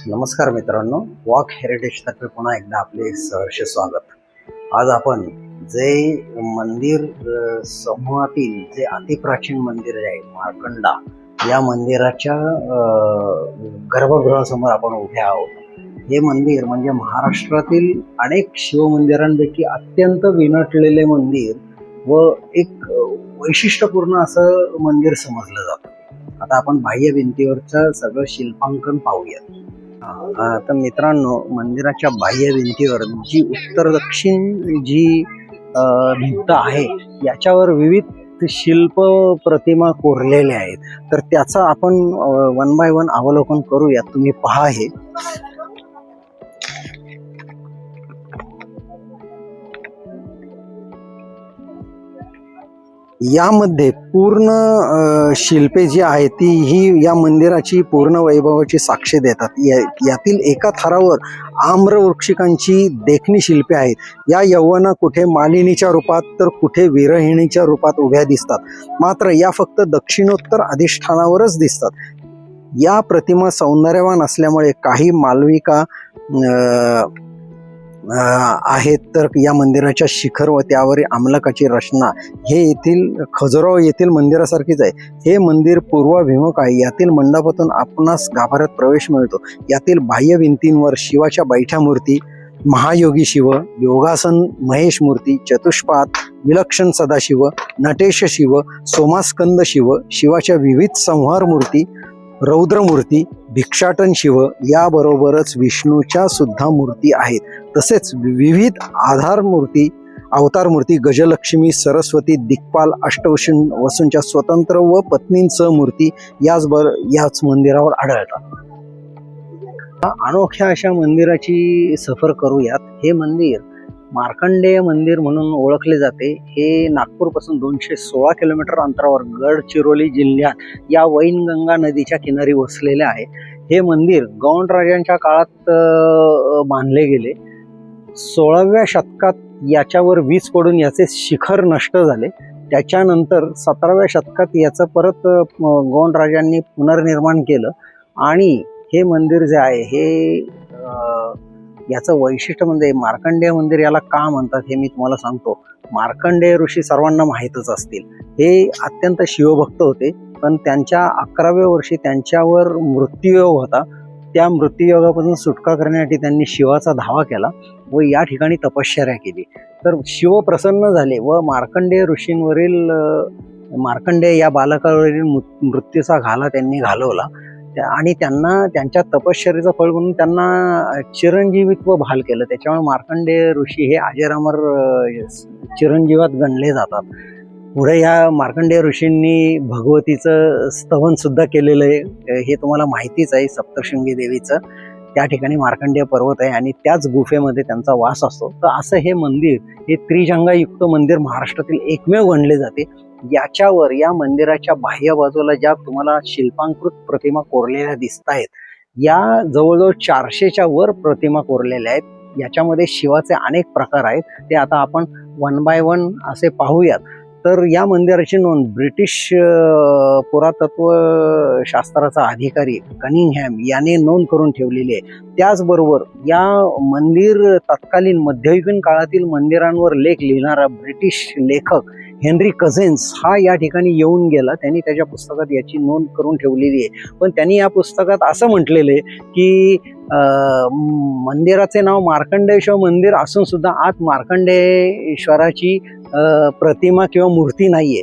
नमस्कार मित्रांनो, walk heritage तर्फे पुन्हा एकदा आपले सहर्ष स्वागत। आज आपण जे मंदिर समूहातील जे अतिप्राचीन मंदिर आहे मार्कंडा, या मंदिराच्या गर्भगृहासमोर आपण उभे आहोत। हे मंदिर म्हणजे महाराष्ट्रातील अनेक शिवमंदिरांपैकी अत्यंत विनटलेले मंदिर व एक वैशिष्ट्यपूर्ण असं मंदिर समजलं जातं। आता आपण बाह्य भिंतीवरचं सगळं शिल्पांकन पाहूयात। तर मित्रांनो, मंदिराच्या बाह्य भिंतीवर जी उत्तर दक्षिण जी भिंत आहे याच्यावर विविध शिल्प प्रतिमा कोरलेल्या आहेत। तर त्याचं आपण वन बाय वन अवलोकन करूयात। तुम्ही पहा, हे यामध्ये पूर्ण शिल्पे जी आहेत ती ही या मंदिराची पूर्ण वैभवाची साक्ष देतात। यातील एका थरावर आम्रवृक्षिकांची देखणी शिल्पे आहेत। या यौवना कुठे मालिनीच्या रूपात तर कुठे विरहिणीच्या रूपात उभ्या दिसतात, मात्र या फक्त दक्षिणोत्तर अधिष्ठानावरच दिसतात। या प्रतिमा सौंदर्यवान असल्यामुळे काही मालविका आहेत, तर या मंदिराच्या शिखर व त्यावरील आमलकाची रचना हे येथील खजुराहो येथील मंदिरासारखीच आहे। हे मंदिर पूर्वाभिमुख आहे। यातील मंडपातून आपणास गाभाऱ्यात प्रवेश मिळतो। यातील बाह्य भिंतींवर शिवाच्या बैठ्या मूर्ती, महायोगी शिव, योगासन महेश मूर्ती, चतुष्पाद, विलक्षण सदाशिव, नटेश शिव, सोमास्कंद शिव, शिवाच्या विविध संहार मूर्ती, रौद्रमूर्ती, भिक्षाटन शिव याबरोबरच विष्णूच्या सुद्धा मूर्ती आहेत। तसेच विविध आधार मूर्ती, अवतार मूर्ती, गजलक्ष्मी, सरस्वती, दिक्पाल, अष्टवसूंच्या स्वतंत्र व पत्नींसह मूर्ती याच मंदिरावर आढळतात। अनोख्या अशा मंदिराची सफर करूयात। हे मंदिर मार्कंडेय मंदिर म्हणून ओळखले जाते। हे नागपूरपासून 216 किलोमीटर अंतरावर गडचिरोली जिल्ह्यात या वैनगंगा नदीच्या किनारी वसलेले आहे। हे मंदिर गौंड राजांच्या काळात बांधले गेले। 16व्या शतकात याच्यावर वीज पडून याचे शिखर नष्ट झाले। त्याच्यानंतर 17व्या शतकात याचं परत गौंड राजांनी पुनर्निर्माण केलं आणि हे मंदिर जे आहे हे याचं वैशिष्ट्य म्हणजे मार्कंडेय मंदिर याला का म्हणतात हे मी तुम्हाला सांगतो। मार्कंडेय ऋषी सर्वांना माहीतच असतील। हे अत्यंत शिवभक्त होते, पण त्यांच्या 11व्या वर्षी त्यांच्यावर मृत्यूयोग होता। त्या मृत्यूयोगापासून सुटका करण्यासाठी त्यांनी शिवाचा धावा केला व या ठिकाणी तपश्चर्या केली। तर शिव प्रसन्न झाले व मार्कंडेय ऋषींवरील मार्कंडेय या बालकावरील मृत्यूचा घाला त्यांनी घालवला आणि त्यांना त्यांच्या तपश्चर्याचं फळ म्हणून त्यांना चिरंजीवित्व बहाल केलं। त्याच्यामुळे मार्कंडेय ऋषी हे अजरामर चिरंजीवात गणले जातात। पुढे या मार्कंडेय ऋषींनी भगवतीचं स्तवन सुद्धा केलेलं आहे, हे तुम्हाला माहितीच आहे। सप्तशृंगी देवीचं त्या ठिकाणी मार्कंडेय पर्वत आहे आणि त्याच गुफेमध्ये त्यांचा वास असतो। तर असं हे मंदिर, हे त्रिजंगायुक्त मंदिर महाराष्ट्रातील एकमेव गणले जाते। याच्यावर या मंदिराच्या बाह्य बाजूला ज्या तुम्हाला शिल्पांकृत प्रतिमा कोरलेल्या दिसत आहेत, या जवळजवळ 400च्या वर प्रतिमा कोरलेल्या आहेत। याच्यामध्ये शिवाचे अनेक प्रकार आहेत, ते आता आपण वन बाय वन असे पाहूयात। तर या मंदिराची नोंद ब्रिटिश पुरातत्व शास्त्राचा अधिकारी कनिंगहॅम याने नोंद करून ठेवलेली आहे। त्याचबरोबर या मंदिर तत्कालीन मध्ययुगीन काळातील मंदिरांवर लेख लिहिणारा ब्रिटिश लेखक हेनरी कझेन्स हा या ठिकाणी येऊन गेला। त्यांनी त्याच्या पुस्तकात याची नोंद करून ठेवलेली आहे। पण त्यांनी या पुस्तकात असं म्हटलेलं आहे की मंदिराचे नाव मार्कंडेश्वर मंदिर असून सुद्धा आत मार्कंडेश्वराची प्रतिमा किंवा मूर्ती नाहीये।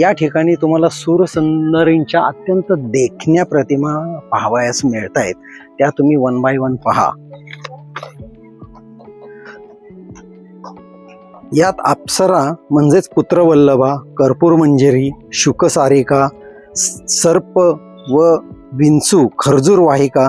या ठिकाणी तुम्हाला सूरसुंदरींच्या अत्यंत देखण्या प्रतिमा पाहावयास मिळत आहेत, त्या तुम्ही वन बाय वन पहा। यात अप्सरा म्हणजेच पुत्रवल्लभा, कर्पूर मंजिरी, शुकसारिका, सर्प व विंचू, खर्जूर वाहिका,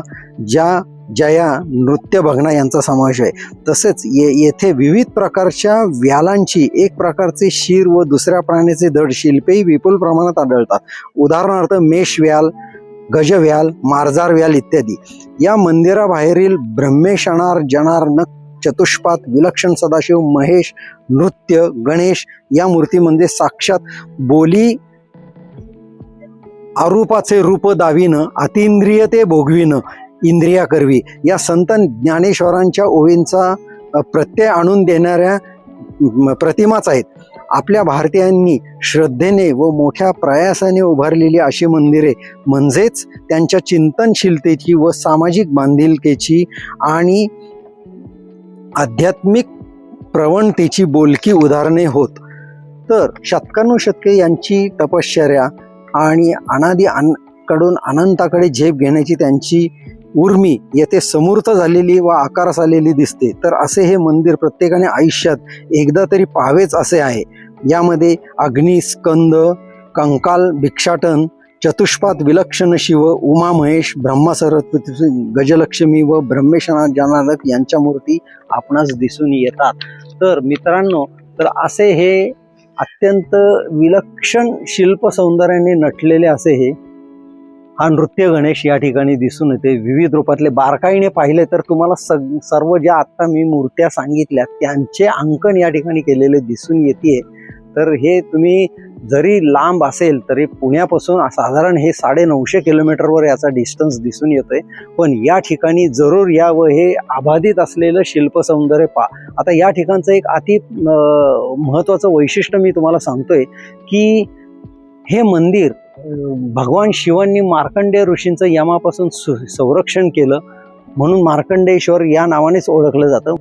जया, नृत्य भगना यांचा समावेश आहे। तसेच येथे विविध प्रकारच्या व्यालांची, एक प्रकारचे शीर व दुसऱ्या प्राण्याचे धड शिल्पेही विपुल प्रमाणात आढळतात। उदाहरणार्थ मेषव्याल, गजव्याल, मार्जार व्याल इत्यादी। या मंदिराबाहेरील ब्रह्मेशणार, जनार्नक, चतुष्पाद, विलक्षण सदाशिव, महेश, नृत्य, गणेश या मूर्ती म्हणजे साक्षात बोली अरूपाचे रूप दाविनं, अतिंद्रिय ते भोगविनं इंद्रिया करवी या संत ज्ञानेश्वरांच्या ओवींचा प्रत्यय आणून देणाऱ्या प्रतिमाच आहेत. आपल्या भारतीयांनी श्रद्धेने व मोठ्या प्रयासाने उभारलेली अशी मंदिरे म्हणजेच त्यांच्या चिंतनशीलतेची व सामाजिक बांधिलकीची आणि आध्यात्मिक प्रवणतेची बोलकी उदाहरणे होत. तर शतकानुशतके यांची तपश्चर्या आणि कडून अनंताकडे झेप घेण्याची त्यांची उर्मी येथे समूर्त झालेली व आकारास आलेली दिसते. तर असे हे मंदिर प्रत्येकाने आयुष्यात एकदा तरी पाहावेच असे आहे. यामध्ये अग्नी, स्कंद, कंकाल, भिक्षाटन, चतुष्पाद विलक्षण शिव, उमा महेश, ब्रह्मा सरस्वती, गजलक्ष्मी व ब्रह्मेशनाथ जनार्दक यांच्या मूर्ती आपणास दिसून येतात. तर मित्रांनो, तर असे हे अत्यंत विलक्षण शिल्प सौंदर्याने नटलेले असे हा नृत्य गणेश या ठिकाणी दिसून येते. विविध रूपातले बारकाईने पाहिले तर तुम्हाला सर्व ज्या आत्ता मी मूर्त्या सांगितल्या त्यांचे अंकन या ठिकाणी केलेले दिसून येते. तर हे तुम्ही जरी लांब असेल तरी पुण्यापासून साधारण हे 950 किलोमीटरवर याचा डिस्टन्स दिसून येतोय. पण या ठिकाणी जरूर या व हे अबाधित असलेलं शिल्प सौंदर्य पहा. आता या ठिकाणचं एक अति महत्त्वाचं वैशिष्ट्य मी तुम्हाला सांगतोय की हे मंदिर भगवान शिवांनी मार्कंडेय ऋषींचं यमापासून संरक्षण केलं म्हणून मार्कंडेश्वर या नावानेच ओळखलं जातं.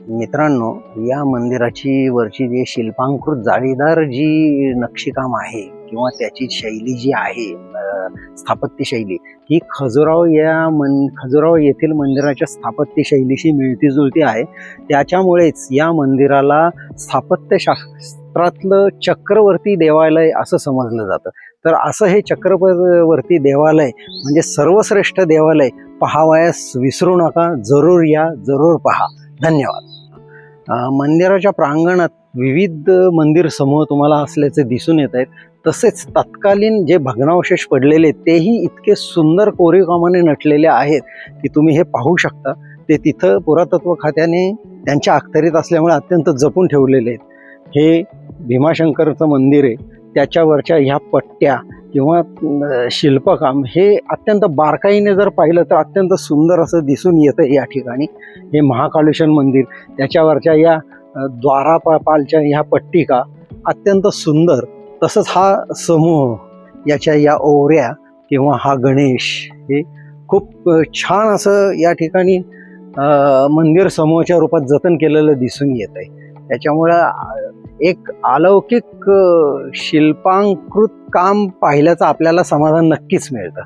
मित्रांनो, या मंदिराची वरची जी शिल्पांकृत जाळीदार जी नक्षीकाम आहे किंवा त्याची शैली जी आहे, स्थापत्य शैली, ही खजुराहो येथील मंदिराच्या स्थापत्य शैलीशी मिळती जुळती आहे. त्याच्यामुळेच या मंदिराला स्थापत्यशास्त्रातलं चक्रवर्ती देवालय असं समजलं जातं. तर असं हे चक्रवर्ती देवालय म्हणजे सर्वश्रेष्ठ देवालय पाहावयास विसरू नका. जरूर या, जरूर पहा. धन्यवाद. मंदिराच्या प्रांगणात विविध मंदिर समूह तुम्हाला असल्याचे दिसून येत आहेत. तसेच तत्कालीन जे भग्नावशेष पडलेले तेही इतके सुंदर कोरीवकामाने नटलेले आहेत की तुम्ही हे पाहू शकता. ते तिथं पुरातत्व खात्याने त्यांच्या अखत्यारीत असल्यामुळे अत्यंत जपून ठेवलेले आहेत. हे भीमाशंकरचं मंदिर आहे, त्याच्यावरच्या ह्या पट्ट्या किंवा शिल्पकाम हे अत्यंत बारकाईने जर पाहिलं तर अत्यंत सुंदर असं दिसून येतं. या ठिकाणी हे महाकालेश्वर मंदिर, त्याच्यावरच्या या द्वारापालच्या ह्या पट्टिका अत्यंत सुंदर. तसंच हा समूह, याच्या या ओवऱ्या किंवा हा गणेश हे खूप छान असं या ठिकाणी मंदिर समूहाच्या रूपात जतन केलेलं दिसून येत आहे. त्याच्यामुळं एक अलौकिक शिल्पांकृत काम पाहिल्याचं आपल्याला समाधान नक्कीच मिळतं.